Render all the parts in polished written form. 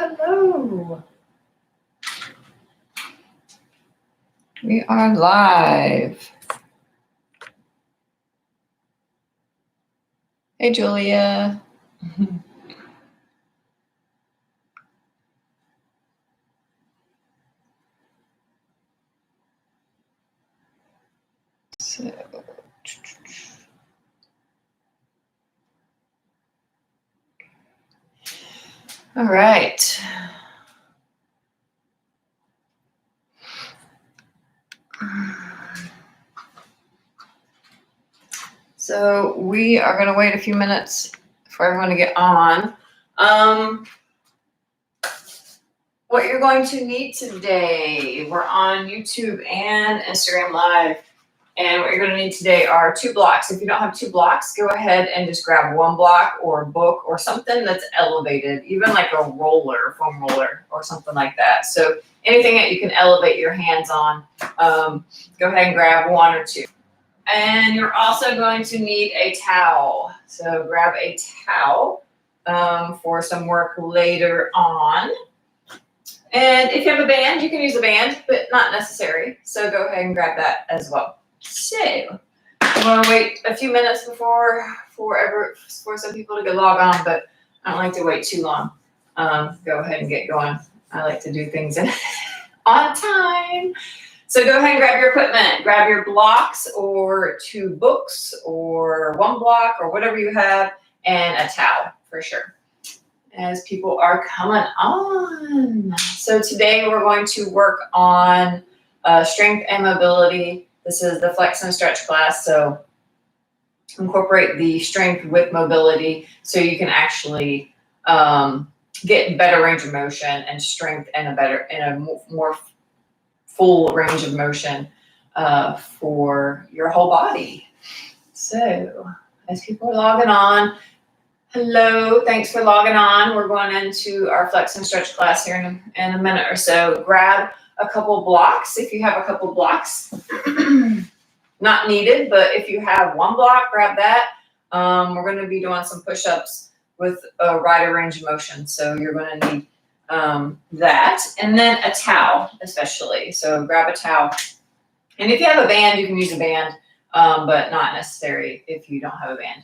hello. We are live. Hey, Julia. So, all right. So we are going to wait a few minutes for everyone to get on. What you're going to need today, we're on YouTube and Instagram Live. And what you're going to need today are 2 blocks. If you don't have 2 blocks, go ahead and just grab 1 block or a book or something that's elevated, even like a roller, foam roller or something like that. So anything that you can elevate your hands on, go ahead and grab 1 or 2. And you're also going to need a towel. So grab a towel for some work later on. And if you have a band, you can use a band, but not necessary. So go ahead and grab that as well. So I'm going to wait a few minutes for some people to go log on, but I don't like to wait too long. Go ahead and get going. I like to do things on time. So go ahead and grab your equipment. Grab your blocks or 2 books or 1 block or whatever you have, and a towel for sure. As people are coming on. So today we're going to work on strength and mobility. This is the flex and stretch class. So incorporate the strength with mobility so you can actually get better range of motion and strength and a more full range of motion for your whole body. So as people are logging on, hello, thanks for logging on. We're going into our flex and stretch class here in a minute or so. Grab a couple blocks if you have a couple blocks. Not needed, but if you have 1 block, grab that. We're going to be doing some push-ups with a wider range of motion. So you're going to need that. And then a towel, especially. So grab a towel. And if you have a band, you can use a band, but not necessary if you don't have a band.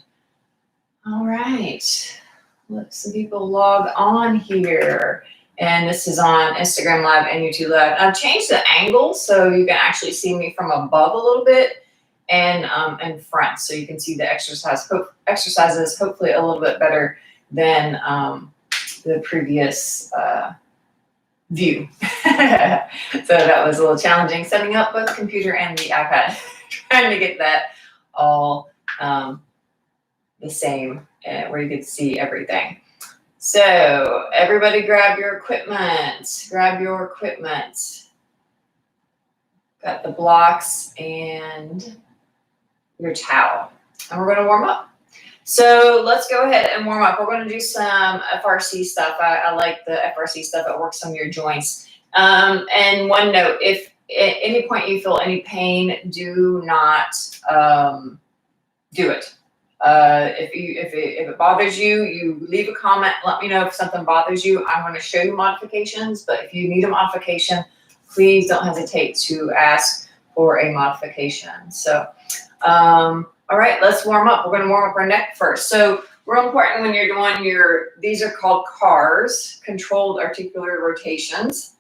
All right, let some people log on here. And this is on Instagram Live and YouTube Live. I've changed the angle so you can actually see me from above a little bit and in front. So you can see the exercises hopefully a little bit better than the previous view. So that was a little challenging setting up both the computer and the iPad, trying to get that all the same where you could see everything. So everybody grab your equipment. Grab your equipment. Got the blocks and your towel. And we're going to warm up. So let's go ahead and warm up. We're going to do some FRC stuff. I like the FRC stuff. It works on your joints. And one note, if at any point you feel any pain, do not do it. If it bothers you, you leave a comment. Let me know if something bothers you. I'm going to show you modifications, but if you need a modification, please don't hesitate to ask for a modification. So, all right, let's warm up. We're going to warm up our neck first. So real important when you're doing these are called CARs, controlled articular rotations.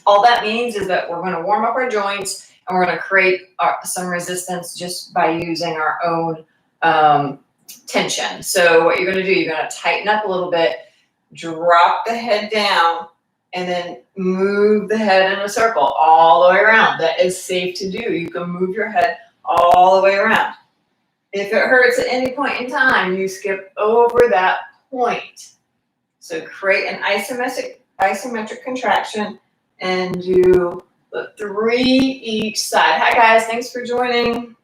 All that means is that we're going to warm up our joints and we're going to create some resistance just by using our own tension. So what you're going to do, you're going to tighten up a little bit, drop the head down, and then move the head in a circle all the way around. That is safe to do. You can move your head all the way around. If it hurts at any point in time, you skip over that point. So create an isometric contraction and do the 3 each side. Hi guys, thanks for joining.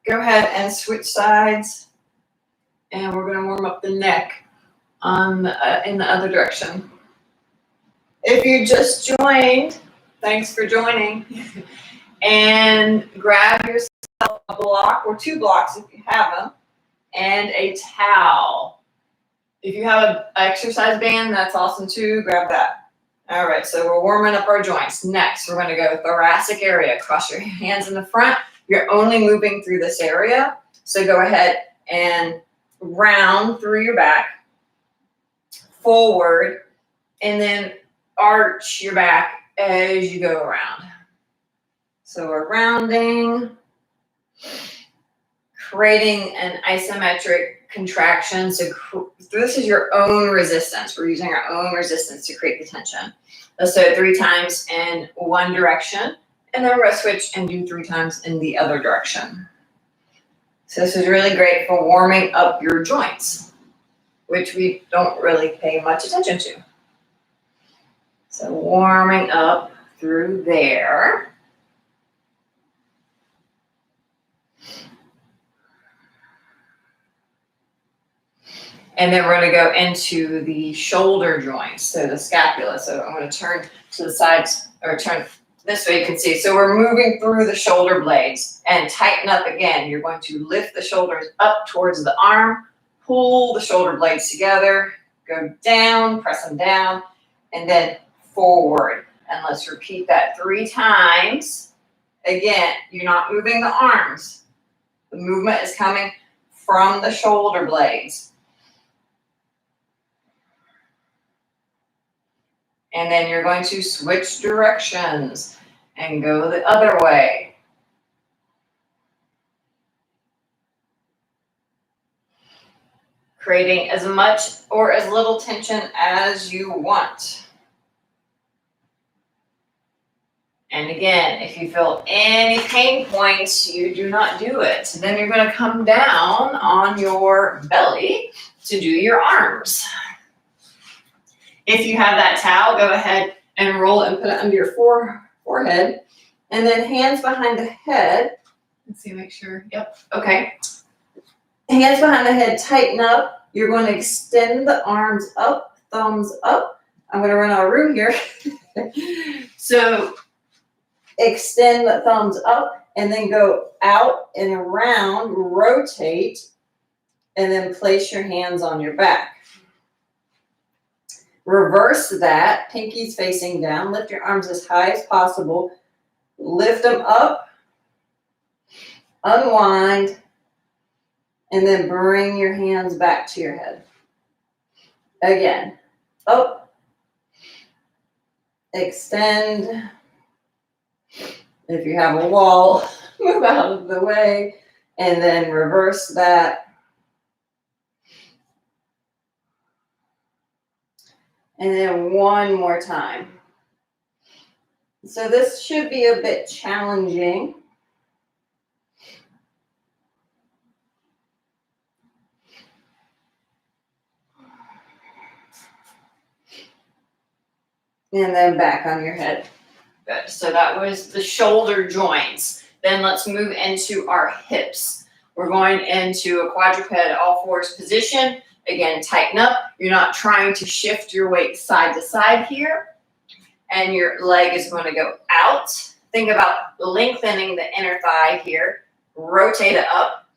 Go ahead and switch sides, and we're going to warm up the neck in the other direction. If you just joined, thanks for joining. And grab yourself a block or 2 blocks if you have them, and a towel. If you have an exercise band, that's awesome too. Grab that. All right, so we're warming up our joints. Next, we're going to go thoracic area. Cross your hands in the front. You're only moving through this area. So go ahead and round through your back, forward, and then arch your back as you go around. So we're rounding, creating an isometric contraction. So this is your own resistance. We're using our own resistance to create the tension. So 3 times in one direction, and then we're going to switch and do 3 times in the other direction. So this is really great for warming up your joints, which we don't really pay much attention to. So warming up through there. And then we're going to go into the shoulder joints, so the scapula. So I'm going to turn to the sides, or turn this way you can see. So we're moving through the shoulder blades and tighten up again. You're going to lift the shoulders up towards the arm, pull the shoulder blades together, go down, press them down, and then forward. And let's repeat that 3 times. Again, you're not moving the arms. The movement is coming from the shoulder blades. And then you're going to switch directions and go the other way. Creating as much or as little tension as you want. And again, if you feel any pain points, you do not do it. Then you're going to come down on your belly to do your arms. If you have that towel, go ahead and roll it and put it under your forehead. And then hands behind the head. Let's see, make sure. Yep. Okay. Hands behind the head, tighten up. You're going to extend the arms up, thumbs up. I'm going to run out of room here. So extend the thumbs up and then go out and around, rotate, and then place your hands on your back. Reverse that, pinkies facing down. Lift your arms as high as possible. Lift them up, unwind, and then bring your hands back to your head. Again, up, extend. If you have a wall, move out of the way, and then reverse that. And then one more time. So this should be a bit challenging. And then back on your head. Good. So that was the shoulder joints. Then let's move into our hips. We're going into a quadruped all fours position. Again, tighten up. You're not trying to shift your weight side to side here. And your leg is going to go out. Think about lengthening the inner thigh here. Rotate it up.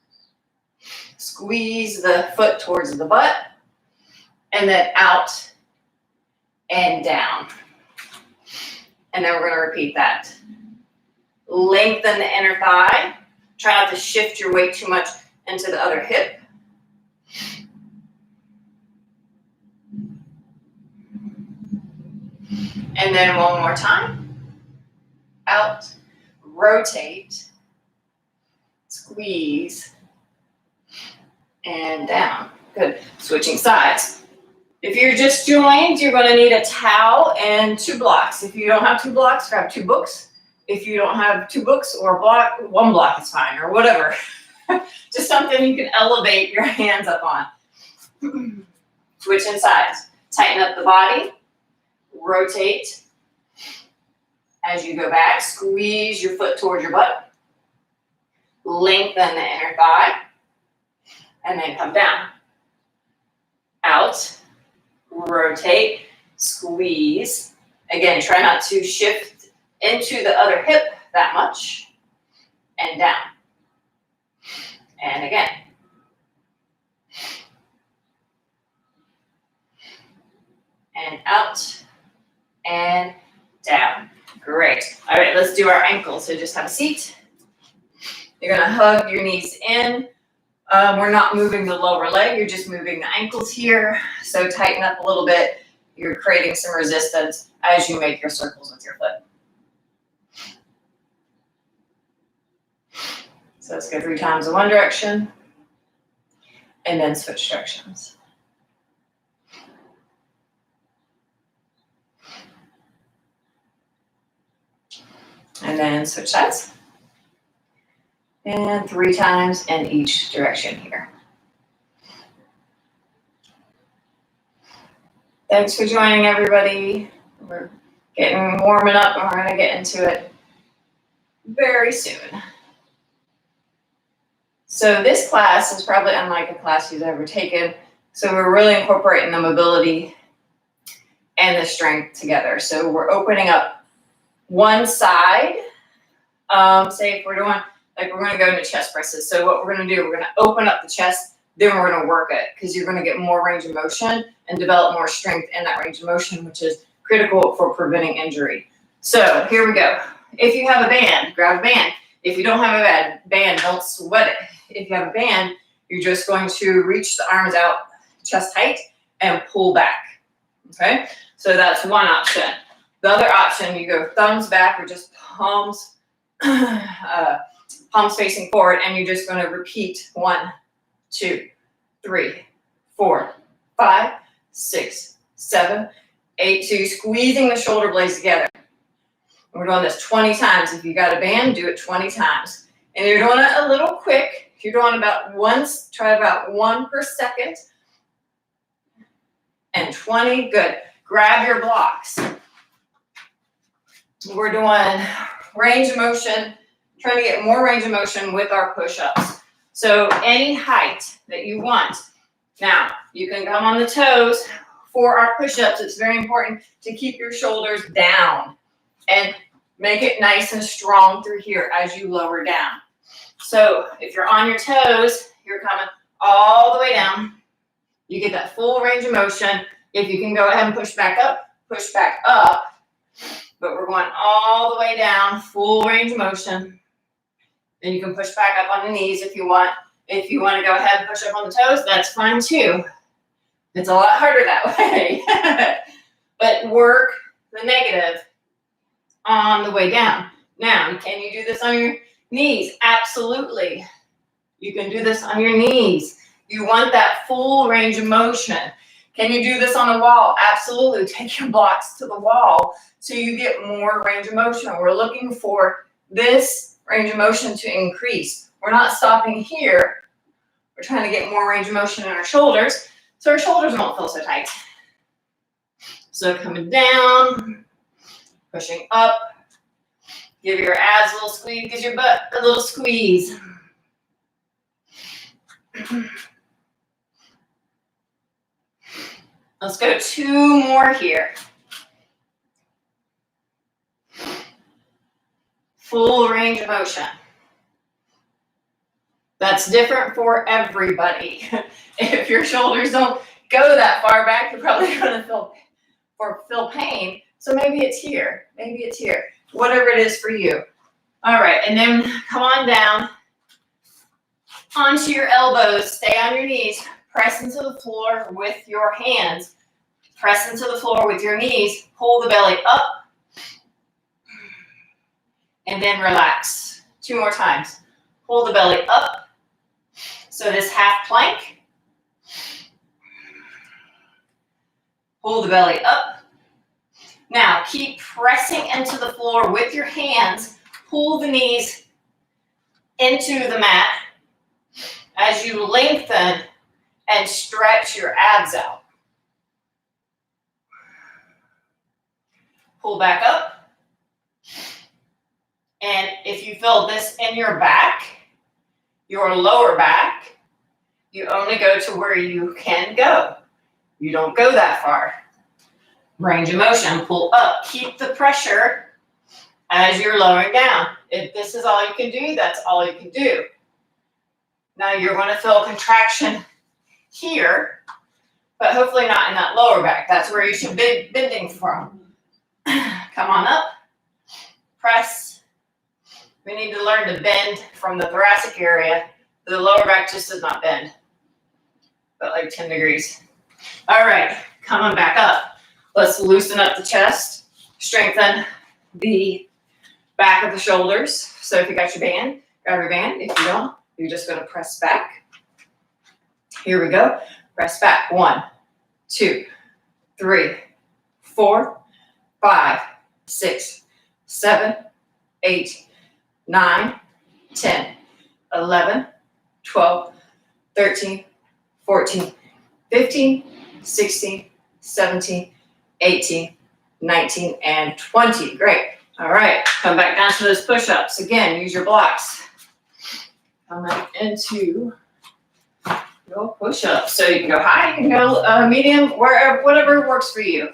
Squeeze the foot towards the butt. And then out and down. And then we're going to repeat that. Lengthen the inner thigh. Try not to shift your weight too much into the other hip. And then one more time. Out, rotate, squeeze, and down. Good. Switching sides. If you're just joined, you're going to need a towel and 2 blocks. If you don't have 2 blocks, grab 2 books. If you don't have 2 books or a block, 1 block is fine, or whatever. Just something you can elevate your hands up on. Switching sides. Tighten up the body. Rotate as you go back. Squeeze your foot towards your butt. Lengthen the inner thigh. And then come down. Out. Rotate. Squeeze. Again, try not to shift into the other hip that much. And down. And again. and out and down. Great. All right, let's do our ankles. So just have a seat. You're gonna hug your knees in. We're not moving the lower leg, you're just moving the ankles here. So tighten up a little bit. You're creating some resistance as you make your circles with your foot. So let's go 3 times in one direction and then switch directions. And then switch sides. And 3 times in each direction here. Thanks for joining, everybody. We're getting warming up and we're going to get into it very soon. So this class is probably unlike a class you've ever taken. So we're really incorporating the mobility and the strength together. So we're opening up one side. Say if we're doing, like we're going to go into chest presses. So what we're going to do, we're going to open up the chest, then we're going to work it because you're going to get more range of motion and develop more strength in that range of motion, which is critical for preventing injury. So here we go. If you have a band, grab a band. If you don't have a band, don't sweat it. If you have a band, you're just going to reach the arms out, chest height, and pull back. Okay? So that's one option. The other option, you go thumbs back or just palms, palms facing forward, and you're just going to repeat 1, 2, 3, 4, 5, 6, 7, 8. So you're squeezing the shoulder blades together. We're doing this 20 times. If you got a band, do it 20 times. And you're doing it a little quick. You're doing about once, try about 1 per second. And 20, good. Grab your blocks. We're doing range of motion, trying to get more range of motion with our push-ups. So any height that you want. Now, you can come on the toes. For our push-ups, it's very important to keep your shoulders down and make it nice and strong through here as you lower down. So if you're on your toes, you're coming all the way down. You get that full range of motion. If you can go ahead and push back up, push back up. But we're going all the way down, full range of motion. Then you can push back up on the knees if you want. If you want to go ahead and push up on the toes, that's fine too. It's a lot harder that way. But work the negative on the way down. Now, can you do this on your knees? Absolutely. You can do this on your knees. You want that full range of motion. Can you do this on the wall? Absolutely. Take your blocks to the wall so you get more range of motion. We're looking for this range of motion to increase. We're not stopping here. We're trying to get more range of motion in our shoulders so our shoulders won't feel so tight. So coming down, pushing up, give your abs a little squeeze, give your butt a little squeeze. Let's go 2 more here. Full range of motion. That's different for everybody. If your shoulders don't go that far back, you're probably going to feel pain. So maybe it's here. Maybe it's here. Whatever it is for you. All right, and then come on down onto your elbows. Stay on your knees. Press into the floor with your hands. Press into the floor with your knees. Pull the belly up. And then relax. 2 more times. Pull the belly up. So this half plank. Pull the belly up. Now keep pressing into the floor with your hands. Pull the knees into the mat as you lengthen and stretch your abs out. Pull back up. And if you feel this in your back, your lower back, you only go to where you can go. You don't go that far. Range of motion, pull up. Keep the pressure as you're lowering down. If this is all you can do, that's all you can do. Now you're going to feel a contraction here. but hopefully not in that lower back. That's where you should be bending from. Come on up, press. We need to learn to bend from the thoracic area. The lower back just does not bend, but like 10 degrees. All right, coming back up. Let's loosen up the chest, strengthen the back of the shoulders. So if you got your band, grab your band. If you don't, you're just going to press back. Here we go. Press back. 1, 2, 3, 4, 5, 6, 7, 8, 9, 10, 11, 12, 13, 14, 15, 16, 17, 18, 19, and 20. Great. All right. Come back down to those push-ups. Again, use your blocks. Coming into your push-ups. So you can go high, you can go medium, wherever, whatever works for you.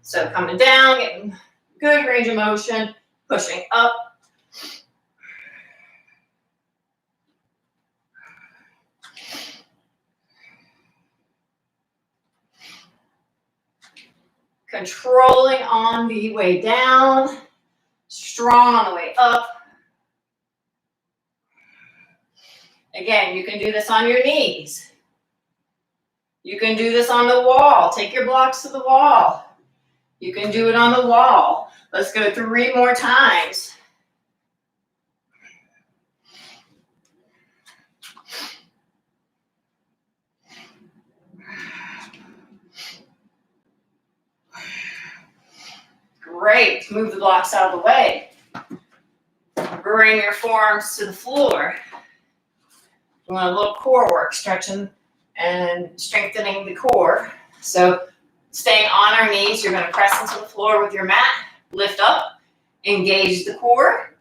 So coming down, getting good range of motion, pushing up. Controlling on the way down, strong on the way up. Again, you can do this on your knees. You can do this on the wall. Take your blocks to the wall. You can do it on the wall. Let's go 3 more times. Great. Move the blocks out of the way. Bring your forearms to the floor. We want a little core work, stretching and strengthening the core. So staying on our knees, you're going to press into the floor with your mat. Lift up, engage the core.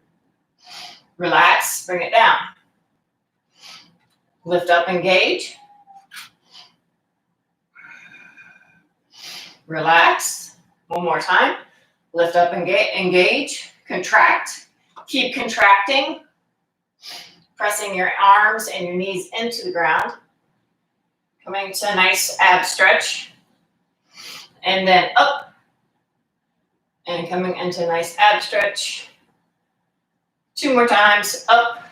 Relax, bring it down. Lift up, engage. Relax. One more time. Lift up, engage, contract. Keep contracting, pressing your arms and your knees into the ground. Coming to a nice ab stretch. And then up. And coming into a nice ab stretch. 2 more times, up.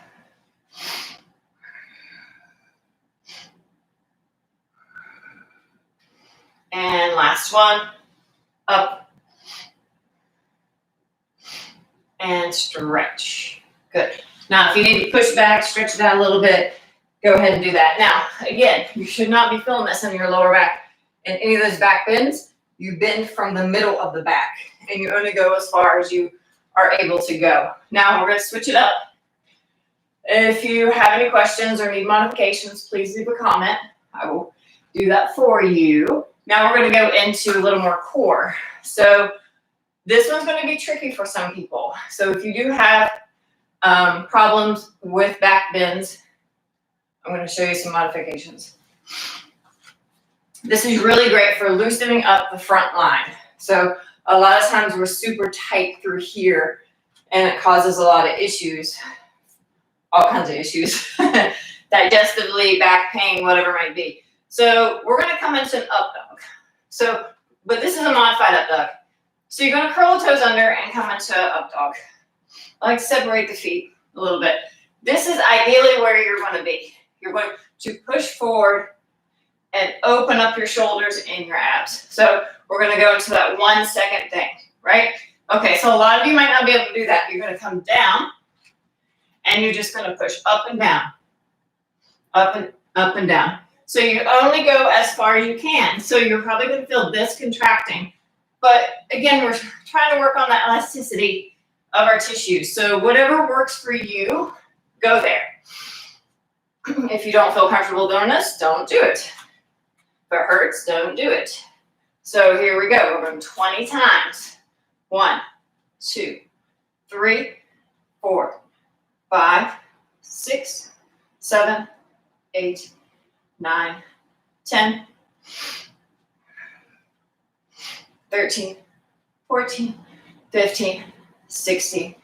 And last one, up. And stretch. Good. Now, if you need to push back, stretch it out a little bit, go ahead and do that. Now, again, you should not be feeling this in your lower back. In any of those back bends, you bend from the middle of the back, and you only go as far as you are able to go. Now, we're going to switch it up. If you have any questions or need modifications, please leave a comment. I will do that for you. Now, we're going to go into a little more core. So, this one's going to be tricky for some people. So if you do have problems with back bends, I'm going to show you some modifications. This is really great for loosening up the front line. So a lot of times we're super tight through here, and it causes a lot of issues, all kinds of issues, digestively, back pain, whatever it might be. So we're going to come into an up dog. So, but this is a modified up dog. So you're going to curl the toes under and come into up dog. I like to separate the feet a little bit. This is ideally where you're going to be. You're going to push forward and open up your shoulders and your abs. So we're going to go into that 1 second thing, right? Okay, so a lot of you might not be able to do that. You're going to come down, and you're just going to push up and down, up and down. So you only go as far as you can. So you're probably going to feel this contracting. But again, we're trying to work on that elasticity of our tissues. So whatever works for you, go there. If you don't feel comfortable doing this, don't do it. If it hurts, don't do it. So here we go. We're going 20 times. 1, 2, 3, 4, 5, 6, 7, 8, 9, 10, 13, 14, 15, 16,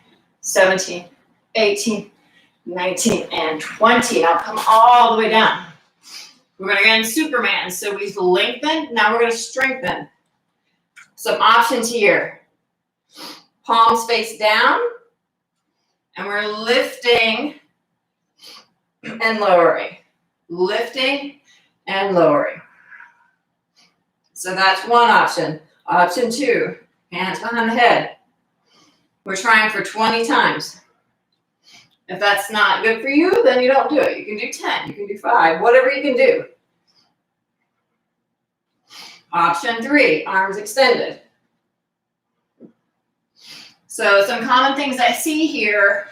17, 18, 19, and 20. Now come all the way down. We're going to get in Superman. So we lengthen. Now we're going to strengthen. Some options here. Palms face down. And we're lifting and lowering. Lifting and lowering. So that's one option. Option two, hands behind the head. We're trying for 20 times. If that's not good for you, then you don't do it. You can do 10, you can do 5, whatever you can do. Option three, arms extended. So some common things I see here,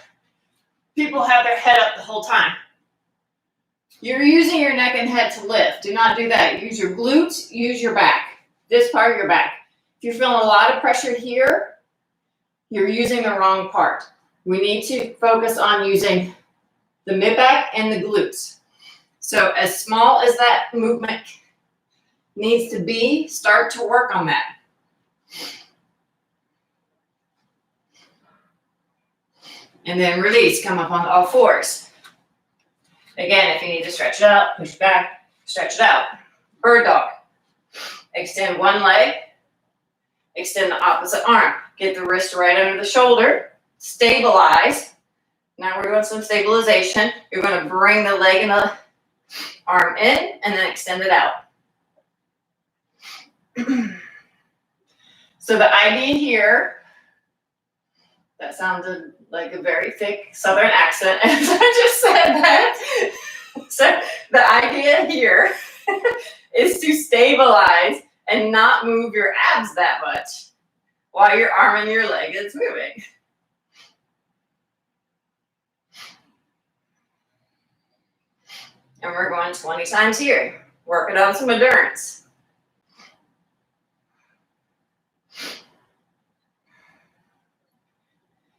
people have their head up the whole time. You're using your neck and head to lift. Do not do that. Use your glutes, use your back. This part of your back. If you're feeling a lot of pressure here, you're using the wrong part. We need to focus on using the mid-back and the glutes. So as small as that movement needs to be, start to work on that. And then release, come up on all fours. Again, if you need to stretch it out, push back, stretch it out. Bird dog. Extend one leg, extend the opposite arm. Get the wrist right under the shoulder, stabilize. Now we're doing some stabilization. You're going to bring the leg and the arm in and then extend it out. So the idea here, that sounded like a very thick Southern accent as I just said that. So the idea here is to stabilize and not move your abs that much while your arm and your leg is moving. And we're going 20 times here. Working on some endurance.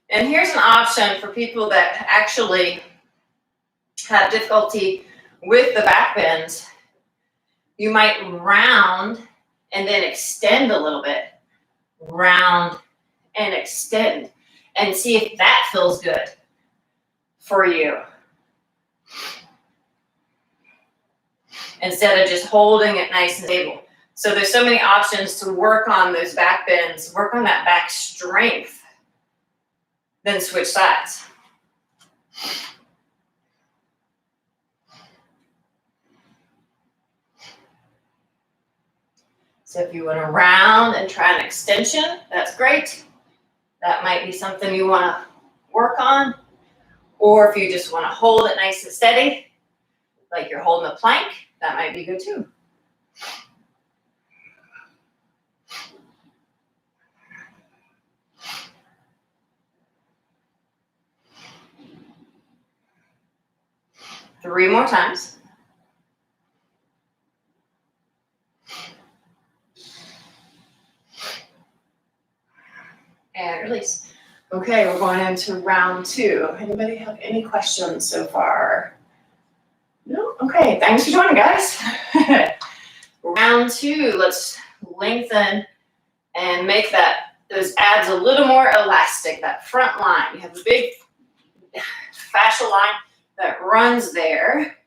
And here's an option for people that actually have difficulty with the back bends. You might round and then extend a little bit. Round and extend. And see if that feels good for you. Instead of just holding it nice and stable. So there's so many options to work on those back bends, work on that back strength. Then switch sides. So if you want to round and try an extension, that's great. That might be something you want to work on. Or if you just want to hold it nice and steady, like you're holding a plank, that might be good too. Three more times. And release. Okay, we're going into round two. Anybody have any questions so far? No? Okay, thanks for joining, guys. Round two, let's lengthen and make those abs a little more elastic, that front line. You have a big fascial line that runs there.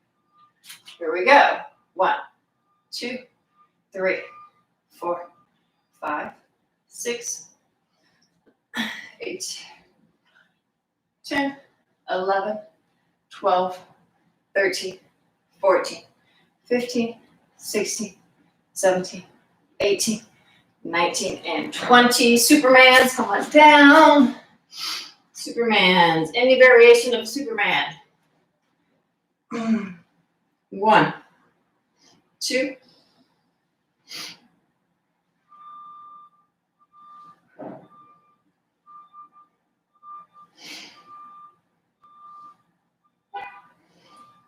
Here we go. 1, 2, 3, 4, 5, 6, 8, 10, 11, 12, 13, 14, 15, 16, 17, 18, 19, and 20. Supermans, come on down. Supermans, any variation of Superman. 1, 2,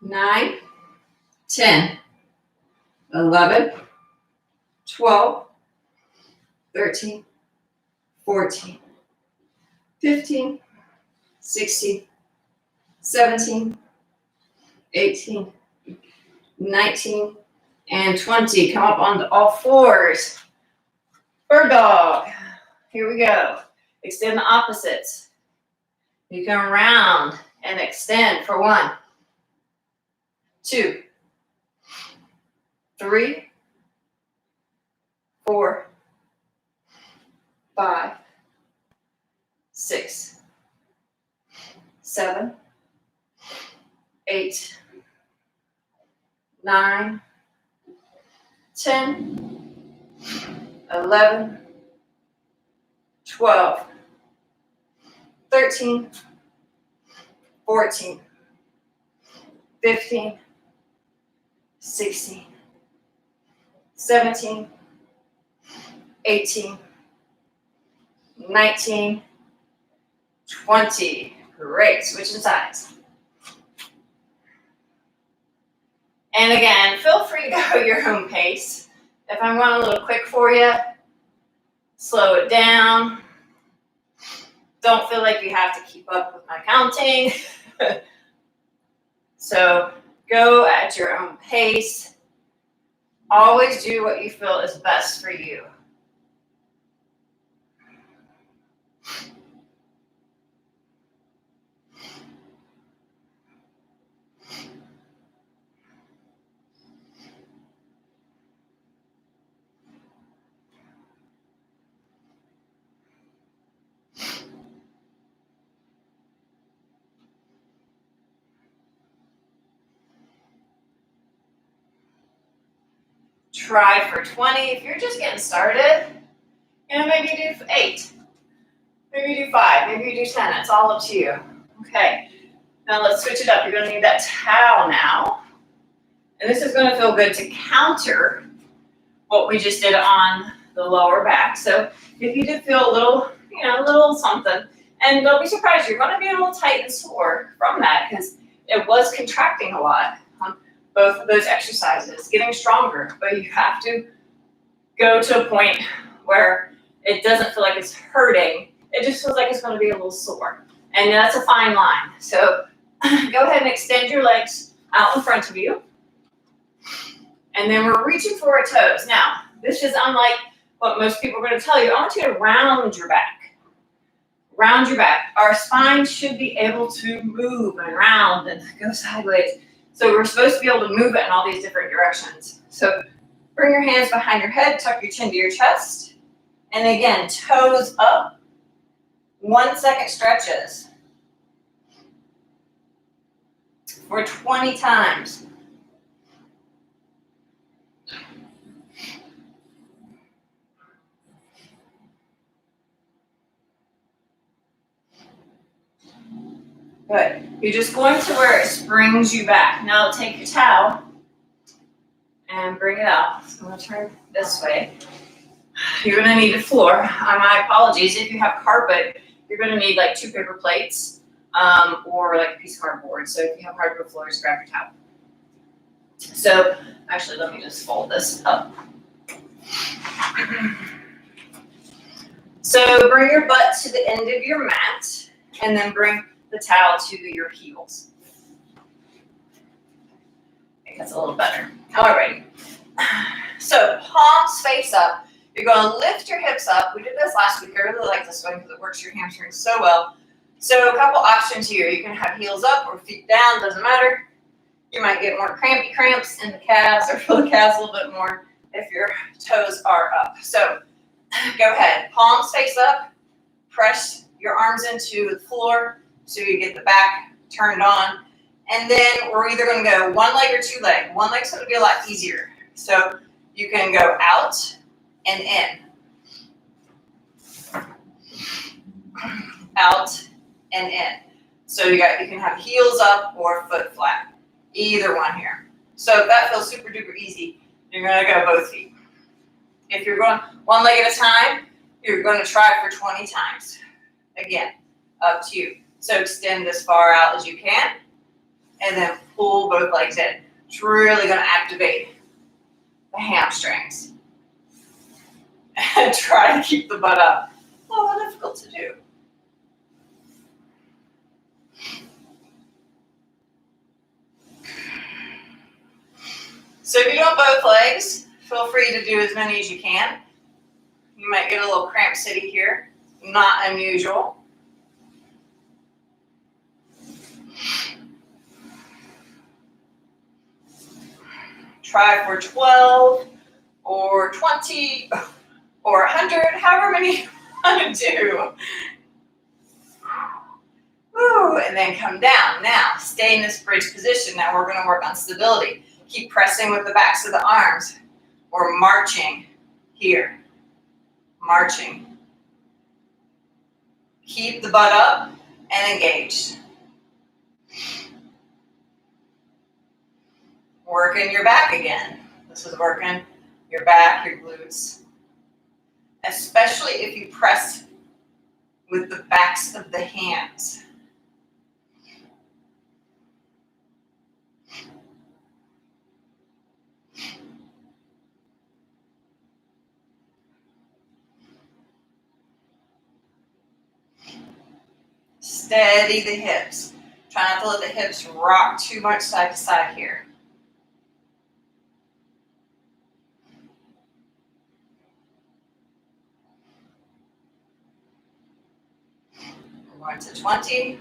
9, 10, 11, 12, 13, 14, 15, 16, 17, 18, 19, and 20. Come up onto all fours. Bird dog. Here we go. Extend the opposites. You can round And extend for 1, 2, 3, 4, 5, 6, 7, 8, 9, 10, 11, 12, 13, 14, 15, 16, 17, 18, 19, 20. Great, switching sides. And again, feel free to go at your own pace. If I'm going a little quick for you, slow it down. Don't feel like you have to keep up with my counting. So go at your own pace. Always do what you feel is best for you. Try for 20. If you're just getting started, maybe do 8. Maybe do 5. Maybe you do 10. It's all up to you. Okay. Now let's switch it up. You're going to need that towel now. And this is going to feel good to counter what we just did on the lower back. So if you did feel a little, a little something, and don't be surprised, you're going to be a little tight and sore from that because it was contracting a lot on both of those exercises, getting stronger. But you have to go to a point where it doesn't feel like it's hurting. It just feels like it's going to be a little sore. And that's a fine line. So go ahead and extend your legs out in front of you. And then we're reaching for our toes. Now, this is unlike what most people are going to tell you. I want you to round your back. Round your back. Our spine should be able to move and round and go sideways. So we're supposed to be able to move it in all these different directions. So bring your hands behind your head, tuck your chin to your chest. And again, toes up. 1 second stretches for 20 times. Good. You're just going to where it springs you back. Now take your towel and bring it out. So I'm going to turn this way. You're going to need a floor. My apologies. If you have carpet, you're going to need like 2 paper plates or like a piece of cardboard. So if you have hardwood floors, grab your towel. So actually, let me just fold this up. So bring your butt to the end of your mat and then bring the towel to your heels. I think that's a little better. Alrighty. So palms face up. You're going to lift your hips up. We did this last week. I really like this one because it works your hamstrings so well. So a couple options here. You can have heels up or feet down. Doesn't matter. You might get more crampy cramps in the calves or feel the calves a little bit more if your toes are up. So go ahead. Palms face up. Press your arms into the floor so you get the back turned on. And then we're either going to go 1 leg or 2 leg. 1 leg's going to be a lot easier. So you can go out and in. Out and in. So you can have heels up or foot flat. Either one here. So that feels super duper easy. You're going to go both feet. If you're going 1 leg at a time, you're going to try for 20 times. Again, up to you. So extend as far out as you can and then pull both legs in. It's really going to activate the hamstrings. And try to keep the butt up. A little difficult to do. So if you do both legs, feel free to do as many as you can. You might get a little cramp sitting here. Not unusual. Try for 12 or 20 or 100, however many you want to do. Woo, and then come down. Now, stay in this bridge position. Now we're going to work on stability. Keep pressing with the backs of the arms. Or marching here. Marching. Keep the butt up and engaged. Working your back again. This is working your back, your glutes. Especially if you press with the backs of the hands. Steady the hips. Try not to let the hips rock too much side to side here. We're going to 20.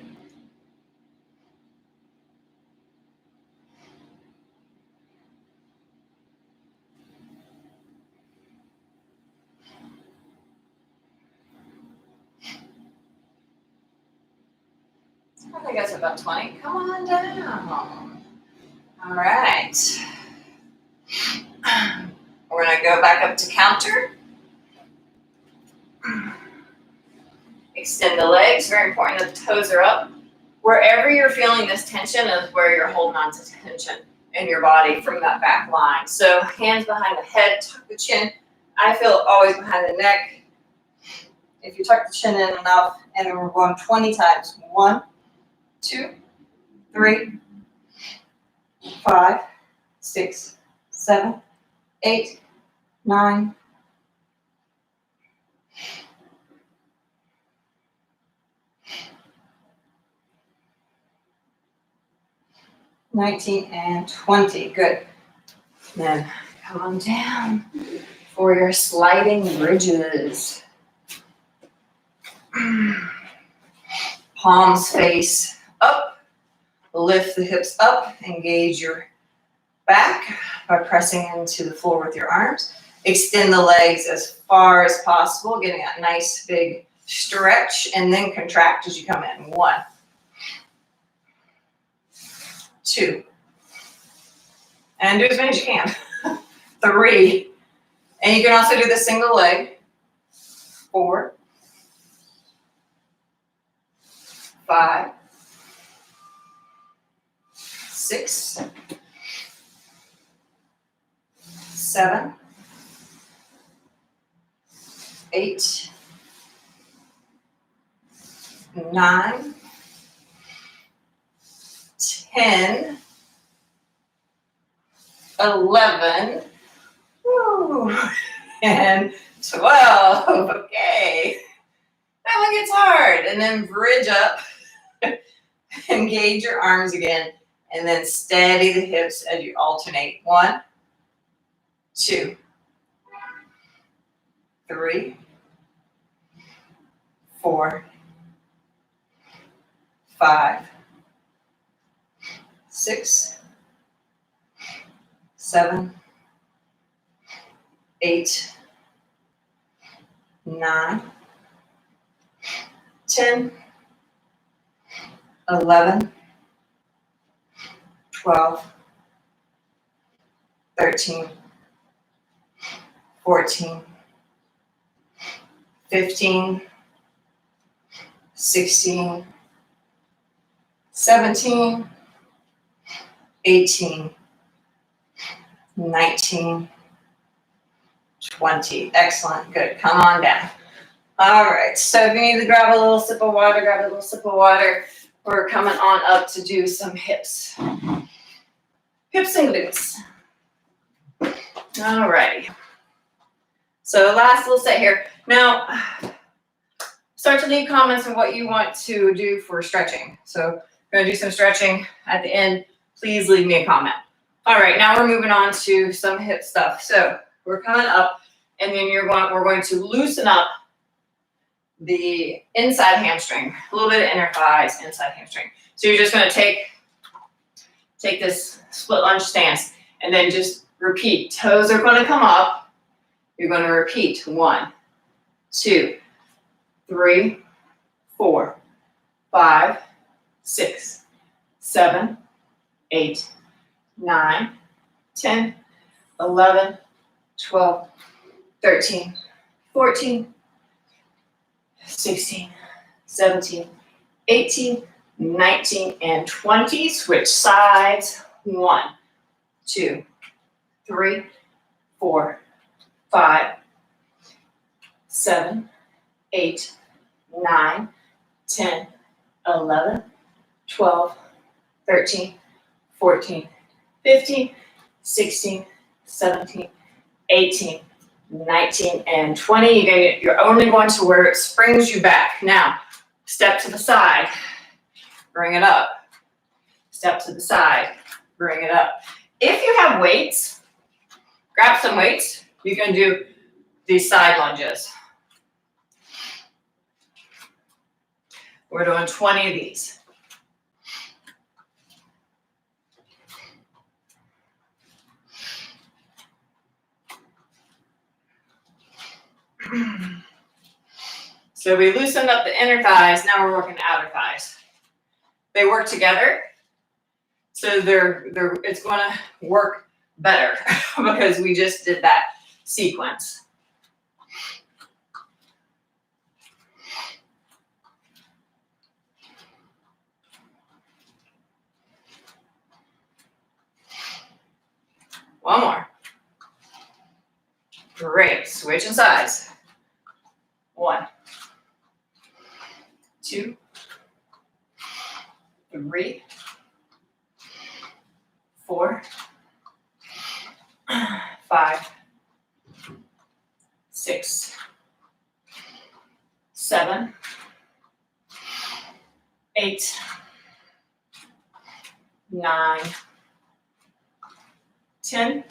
I think that's about 20. Come on down. All right. We're going to go back up to counter. Extend the legs. Very important that the toes are up. Wherever you're feeling this tension is where you're holding on to tension in your body from that back line. So hands behind the head, tuck the chin. I feel it always behind the neck. If you tuck the chin in enough, and then we're going 20 times. 1, 2, 3, 5, 6, 7, 8, 9, 19 and 20. Good. Then come on down for your sliding bridges. Palms face up. Lift the hips up. Engage your back by pressing into the floor with your arms. Extend the legs as far as possible, getting a nice big stretch, and then contract as you come in. 1, 2, and do as many as you can. 3, and you can also do the single leg. 4, 5, 6, 7, 8, 9, 10, 11, woo, and 12. Okay. That one gets hard. And then bridge up. Engage your arms again. And then steady the hips as you alternate. 1, 2, 3, 4, 5, 6, 7, 8, 9, 10, 11, 12, 13, 14, 15, 16, 17, 18, 19, 20. Excellent. Good. Come on down. All right. So if you need to grab a little sip of water, grab a little sip of water. We're coming on up to do some hips. Hips and glutes. All righty. So last little set here. Now, start to leave comments on what you want to do for stretching. So we're going to do some stretching at the end. Please leave me a comment. All right, now we're moving on to some hip stuff. So we're coming up, and then we're going to loosen up the inside hamstring, a little bit of inner thighs, inside hamstring. So you're just gonna take this split lunge stance and then just repeat. Toes are gonna come up. You're gonna repeat. 1, 2, 3, 4, 5, 6, 7, 8, 9, 10, 11, 12, 13, 14, 16, 17, 18, 19, and 20. Switch sides. 1, 2, 3, 4, 5, 7, 8, 9, 10, 11, 12, 13, 14, 15, 16, 17, 18, 19, and 20. You're only going to where it springs you back. Now, step to the side, bring it up. Step to the side, bring it up. If you have weights, grab some weights. You can do these side lunges. We're doing 20 of these. So we loosened up the inner thighs, now we're working the outer thighs. They work together, so it's gonna work better because we just did that sequence. One more. Great, switching sides. 1, 2, 3, 4, 5, 6, 7, 8, 9, 10,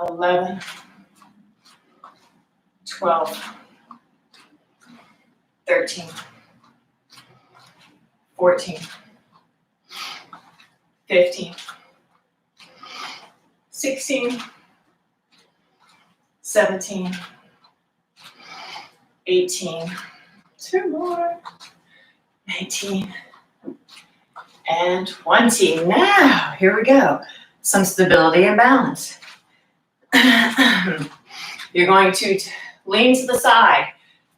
11, 12, 13, 14, 15, 16, 17, 18, 2 more, 19, and 20. Now, here we go. Some stability and balance. You're going to lean to the side,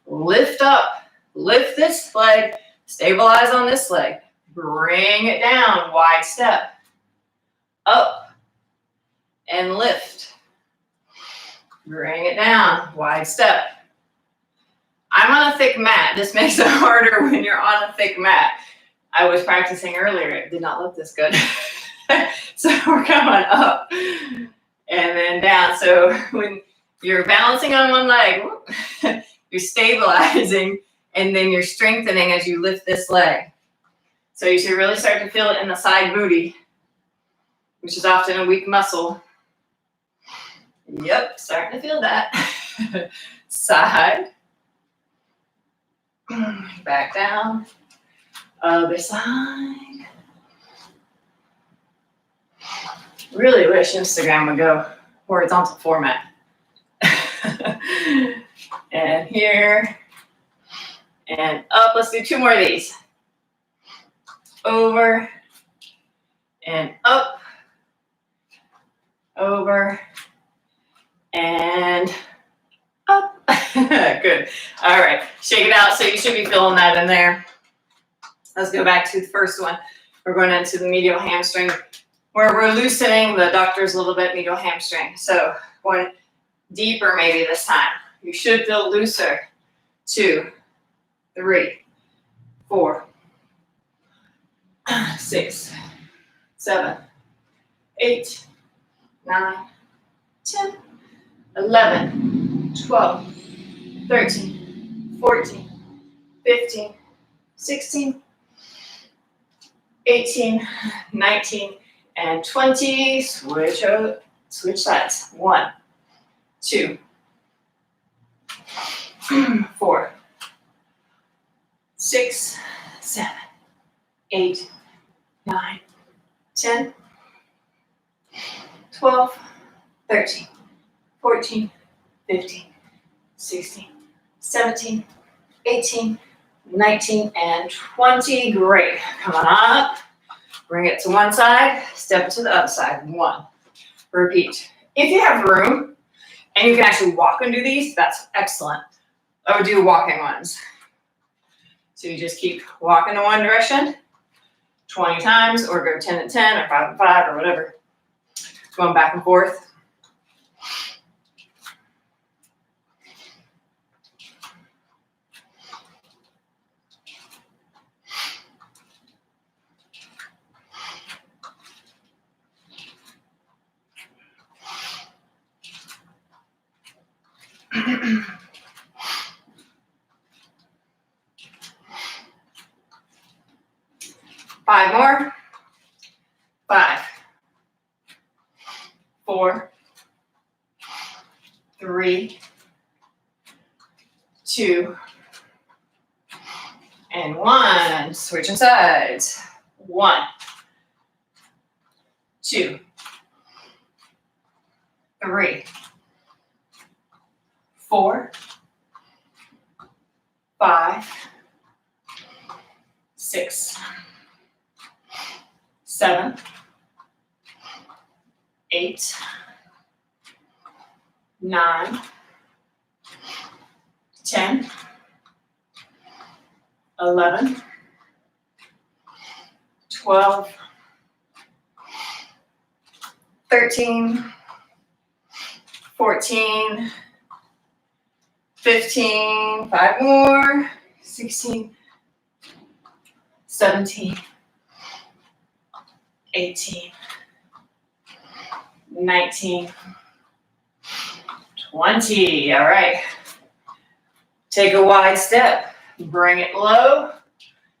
lift up, lift this leg, stabilize on this leg, bring it down, wide step, up, and lift. Bring it down, wide step. I'm on a thick mat. This makes it harder when you're on a thick mat. I was practicing earlier. It did not look this good. So we're coming up and then down. So when you're balancing on one leg, you're stabilizing, and then you're strengthening as you lift this leg. So you should really start to feel it in the side booty, which is often a weak muscle. Yep, starting to feel that. Side. Back down. Other side. Really wish Instagram would go horizontal format. And here. And up. Let's do 2 more of these. Over. And up. Over. And up. Good. All right. Shake it out. So you should be feeling that in there. Let's go back to the first one. We're going into the medial hamstring, where we're loosening the adductors a little bit, medial hamstring. So going deeper maybe this time. You should feel looser. 2, 3, 4, 6, 7, 8, 9, 10, 11, 12, 13, 14, 15, 16, 18, 19, and 20. Switch sides. 1, 2, 4, 6, 7, 8, 9, 10, 12, 13, 14, 15, 16, 17, 18, 19, and 20. Great. Come on up. Bring it to one side. Step it to the other side. 1. Repeat. If you have room and you can actually walk and do these, that's excellent. I would do walking ones. So you just keep walking in one direction 20 times, or go 10 and 10, or 5 and 5, or whatever. Going back and forth. Five more. 5, 4, 3, 2, and 1. Switching sides. 1, 2, 3, 4, 5, 6, 7, 8, 9, 10, 11, 12, 13, 14, 15, 5 more, 16, 17, 18, 19, 20. All right. Take a wide step. Bring it low.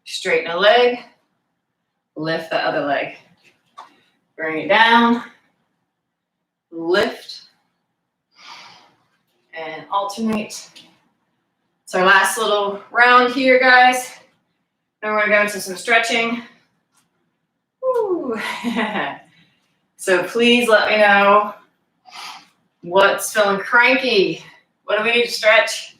Straighten a leg. Lift the other leg. Bring it down. Lift. And alternate. It's our last little round here, guys. Then we're going to go into some stretching. Woo. So please let me know what's feeling cranky. What do we need to stretch?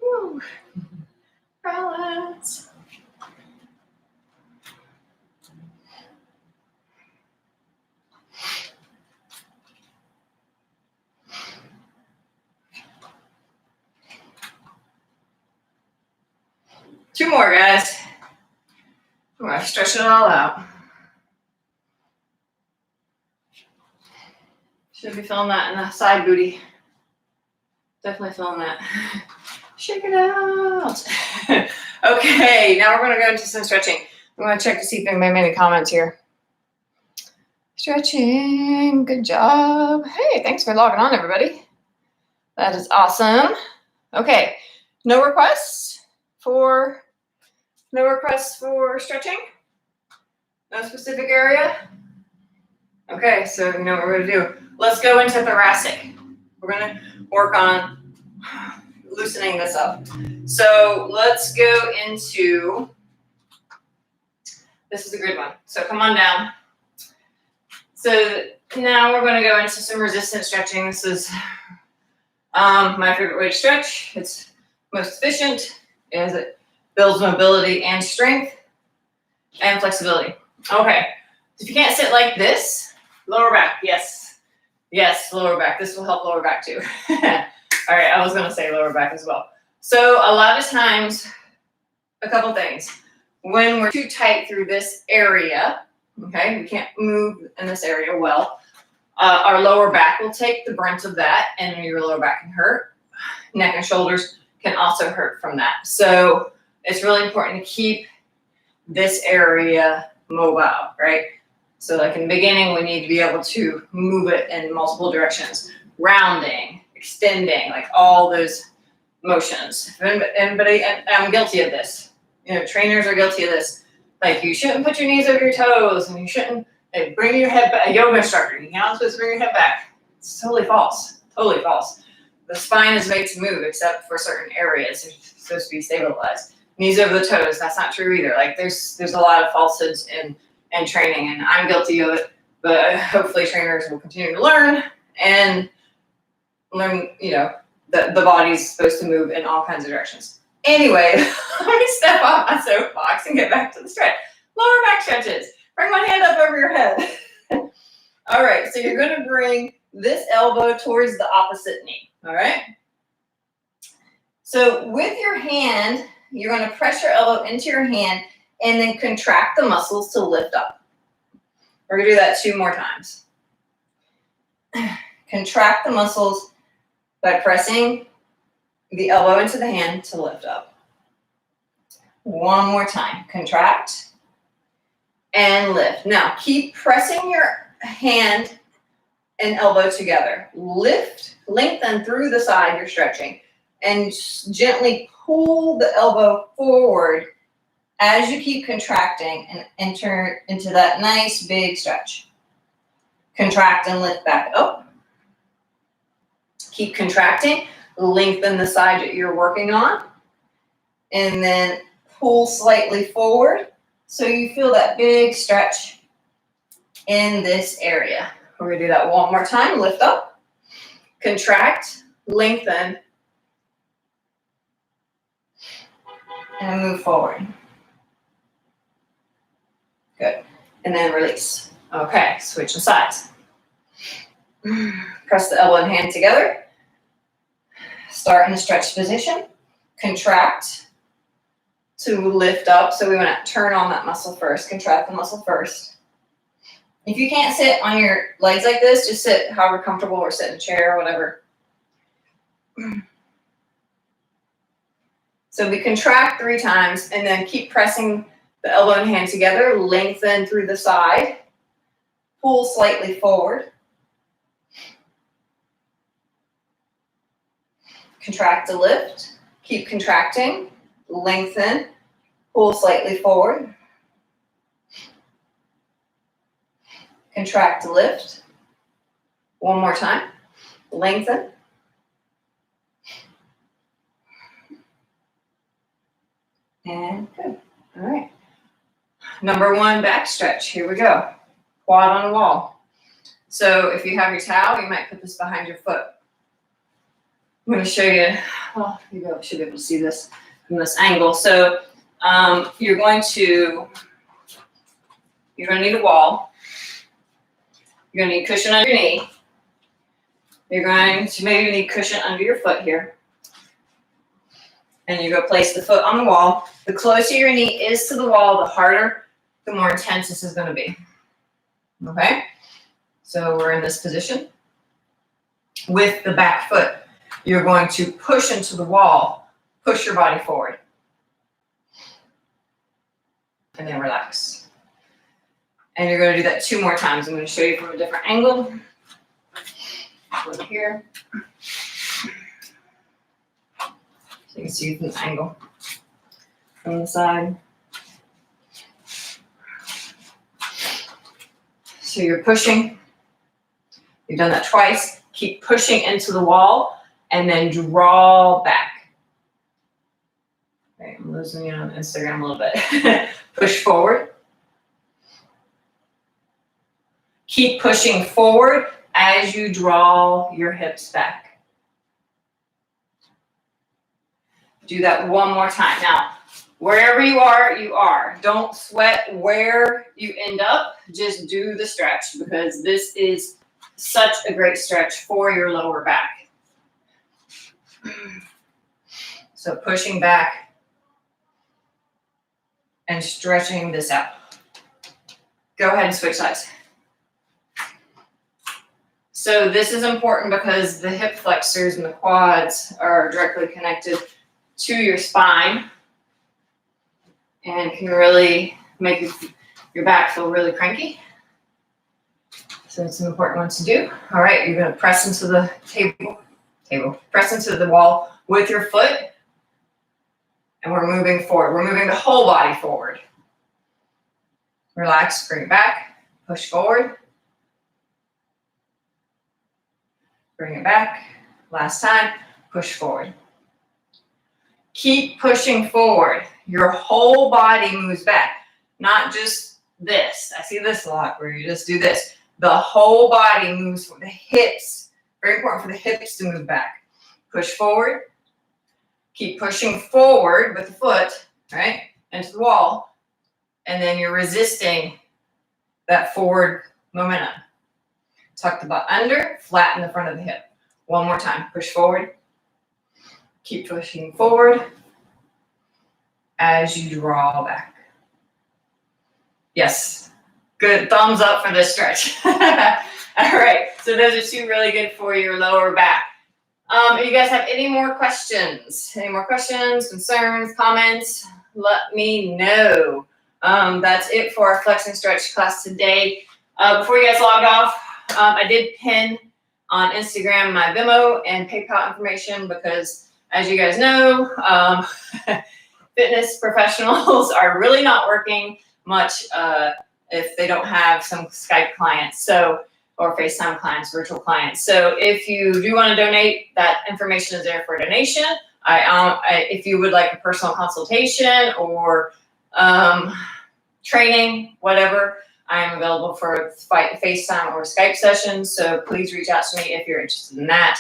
Woo. Balance. Two more, guys. I'm going to stretch it all out. Should be feeling that in the side booty. Definitely feeling that. Shake it out. Okay, now we're going to go into some stretching. I'm going to check to see if anybody made any comments here. Stretching. Good job. Hey, thanks for logging on, everybody. That is awesome. Okay, no requests for stretching? No specific area? Okay, so you know what we're going to do. Let's go into thoracic. We're going to work on loosening this up. So let's go into, this is a good one. So come on down. So now we're going to go into some resistance stretching. This is my favorite way to stretch. It's most efficient as it builds mobility and strength and flexibility. Okay, if you can't sit like this, lower back, yes. Yes, lower back. This will help lower back too. All right, I was going to say lower back as well. So a lot of times, a couple things. When we're too tight through this area, okay, we can't move in this area well, our lower back will take the brunt of that, and your lower back can hurt. Neck and shoulders can also hurt from that. So it's really important to keep this area mobile, right? So like in the beginning, we need to be able to move it in multiple directions, rounding, extending, like all those motions. Anybody, and I'm guilty of this. You know, trainers are guilty of this. Like you shouldn't put your knees over your toes, and you shouldn't bring your head back. A yoga instructor, you're not supposed to bring your head back. It's totally false. Totally false. The spine is made to move, except for certain areas. It's supposed to be stabilized. Knees over the toes. That's not true either. Like there's a lot of falsehoods in training, and I'm guilty of it. But hopefully, trainers will continue to learn and learn. You know, the body's supposed to move in all kinds of directions. Anyway, let me step off my soapbox and get back to the stretch. Lower back stretches. Bring one hand up over your head. All right, so you're going to bring this elbow towards the opposite knee. All right. So with your hand, you're going to press your elbow into your hand and then contract the muscles to lift up. We're going to do that 2 more times. Contract the muscles by pressing the elbow into the hand to lift up. 1 more time. Contract and lift. Now, keep pressing your hand and elbow together. Lift, lengthen through the side you're stretching, and gently pull the elbow forward as you keep contracting and enter into that nice big stretch. Contract and lift back up. Keep contracting, lengthen the side that you're working on, and then pull slightly forward so you feel that big stretch in this area. We're going to do that 1 more time. Lift up, contract, lengthen, and move forward. Good. And then release. Okay, switching sides. Press the elbow and hand together. Start in the stretch position. Contract to lift up. So we want to turn on that muscle first. Contract the muscle first. If you can't sit on your legs like this, just sit however comfortable or sit in a chair or whatever. So we contract 3 times and then keep pressing the elbow and hand together. Lengthen through the side. Pull slightly forward. Contract to lift. Keep contracting. Lengthen. Pull slightly forward. Contract to lift. 1 more time. Lengthen. And good. All right. Number 1 back stretch. Here we go. Quad on the wall. So if you have your towel, you might put this behind your foot. I'm going to show you. Well, you should be able to see this from this angle. So you're going to need a wall. You're going to need cushion under your knee. You're going to maybe need cushion under your foot here. And you're going to place the foot on the wall. The closer your knee is to the wall, the harder, the more intense this is going to be. Okay? So we're in this position. With the back foot, you're going to push into the wall, push your body forward. And then relax. And you're going to do that 2 more times. I'm going to show you from a different angle. Over here. So you can see from the angle from the side. So you're pushing. You've done that twice. Keep pushing into the wall and then draw back. Okay, I'm losing you on Instagram a little bit. Push forward. Keep pushing forward as you draw your hips back. Do that 1 more time. Now, wherever you are, you are. Don't sweat where you end up. Just do the stretch because this is such a great stretch for your lower back. So pushing back and stretching this out. Go ahead and switch sides. So this is important because the hip flexors and the quads are directly connected to your spine. and can really make your back feel really cranky. So it's an important one to do. All right, you're going to press into the press into the wall with your foot, and we're moving forward. We're moving the whole body forward. Relax, bring it back, push forward. Bring it back. Last time, push forward. Keep pushing forward. Your whole body moves back, not just this. I see this a lot where you just do this. The whole body moves from the hips. Very important for the hips to move back. Push forward. Keep pushing forward with the foot, right, into the wall. And then you're resisting that forward momentum. Tuck the butt under, flatten the front of the hip. One more time. Push forward. Keep pushing forward as you draw back. Yes. Good. Thumbs up for this stretch. All right. So those are two really good for your lower back. If you guys have any more questions, concerns, comments, let me know. That's it for our flex and stretch class today. Before you guys logged off, I did pin on Instagram my Venmo and PayPal information because, as you guys know, fitness professionals are really not working much if they don't have some Skype clients, or FaceTime clients, virtual clients. So if you do want to donate, that information is there for donation. If you would like a personal consultation or training, whatever, I am available for FaceTime or Skype sessions. So please reach out to me if you're interested in that.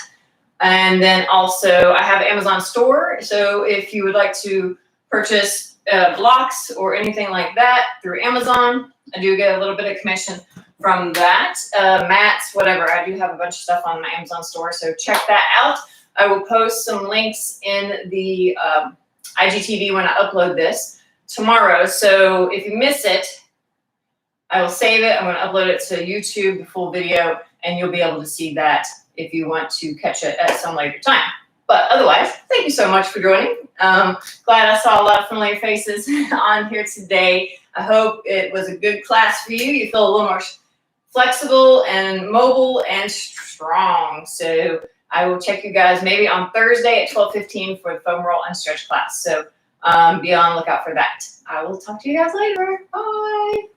And then also I have an Amazon store. So if you would like to purchase blocks or anything like that through Amazon, I do get a little bit of commission from that. Mats, whatever. I do have a bunch of stuff on my Amazon store. So check that out. I will post some links in the IGTV when I upload this tomorrow. So if you miss it, I will save it. I'm going to upload it to YouTube, the full video, and you'll be able to see that if you want to catch it at some later time. But otherwise, thank you so much for joining. Glad I saw a lot of familiar faces on here today. I hope it was a good class for you. You feel a little more flexible and mobile and strong. So I will check you guys maybe on Thursday at 12:15 for the foam roll and stretch class. So be on the lookout for that. I will talk to you guys later. Bye.